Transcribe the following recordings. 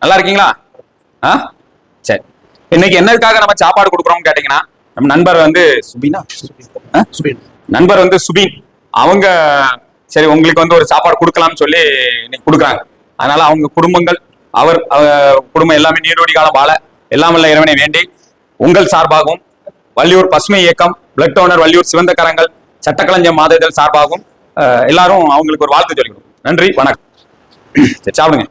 நல்லா இருக்கீங்களா? சரி, இன்னைக்கு என்னதுக்காக நம்ம சாப்பாடு கொடுக்குறோம்னு கேட்டீங்கன்னா, நம்ம நண்பர் வந்து நண்பர் வந்து சுபின் அவங்க சரி உங்களுக்கு வந்து ஒரு சாப்பாடு கொடுக்கலாம்னு சொல்லி இன்னைக்கு கொடுக்குறாங்க. அதனால அவங்க குடும்பங்கள் அவர் குடும்பம் எல்லாமே நீரோடி காலம் வாழ எல்லாம் வல்ல இறைவனை வேண்டி உங்கள் சார்பாகவும் வள்ளியூர் பசுமை இயக்கம் பிளட் டோனர் வள்ளியூர் சிவந்த கரங்கள் சட்டக்களஞ்சியம் மாத இதழ் சார்பாகவும் எல்லாரும் அவங்களுக்கு ஒரு வாழ்த்து சொல்லிக்கணும். நன்றி, வணக்கம். சரி, சாப்பிடுங்க.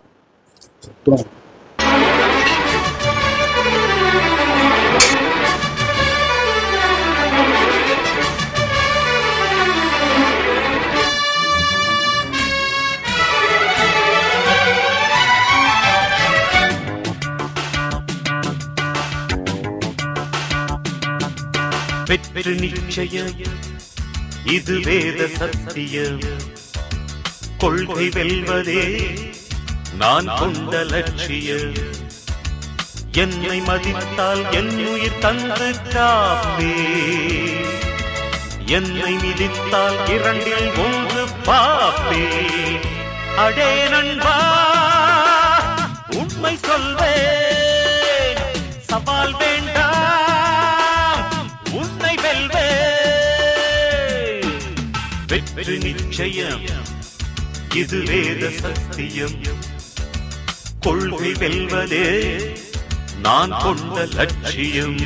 வெற்றி நிச்சயம், இது வேத சத்தியம். கொள்கை வெல்வதே நான் கொண்ட லட்சியம். என்னை மதித்தால் என் உயிர் தந்து காப்பே, என்னை மிதித்தால் இரண்டில் ஒன்று பாப்பே. அடே நண்பா, உண்மை சொல்வேன், சவால் வேண்டாம், உன்னை வெல்வேன். வெற்றி நிச்சயம், இது வேத சத்தியம். கொள்கை வெல்வதே நான் கொண்ட லட்சியம்.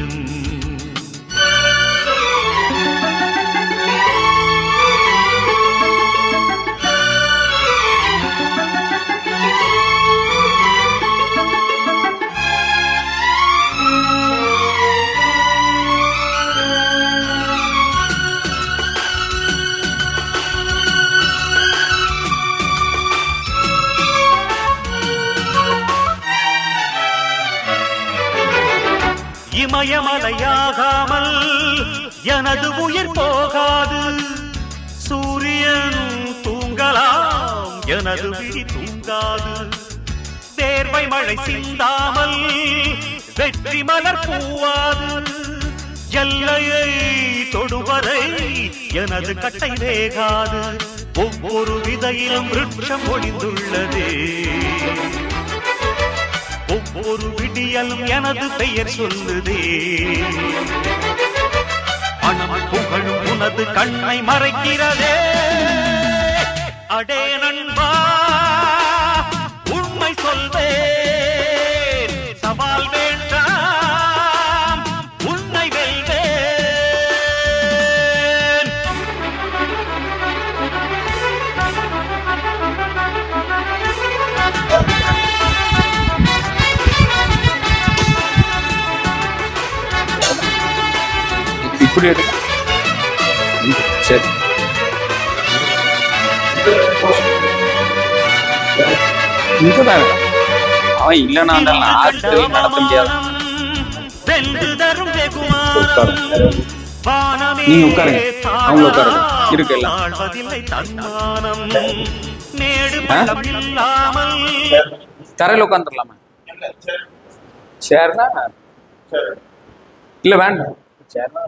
இமயமலையாகாமல் எனது உயிர் போகாது. சூரியன் தூங்கலாம், எனது விழி தூங்காது. தேர்வை மழை சிந்தாமல் வெற்றி மலர் பூவாது. எல்லையை தொடுவரை எனது கட்டை வேகாது. ஒவ்வொரு விதையிலும் விருட்சம் ஒளிந்துள்ளதே. ஒவ்வொரு விடியலும் எனது பெயர் சொல்லுதே. பணம் புகழும் உனது கண்ணை மறைக்கிறதே. அடே நண்பா, உண்மை சொல்வேன், சவால் வேண்டாம், உன்னை வெல்வேன். இப்படி எடுக்க சரி. இங்கதான் அவன் இல்லைன்னா நடத்த முடியாது. நீங்க உட்காருங்க, அவங்க உட்காருங்க, இருக்கு எல்லாம். தரையில் உட்காந்துடலாமா? சேர்னா இல்ல வேண்டாம், சேர்னா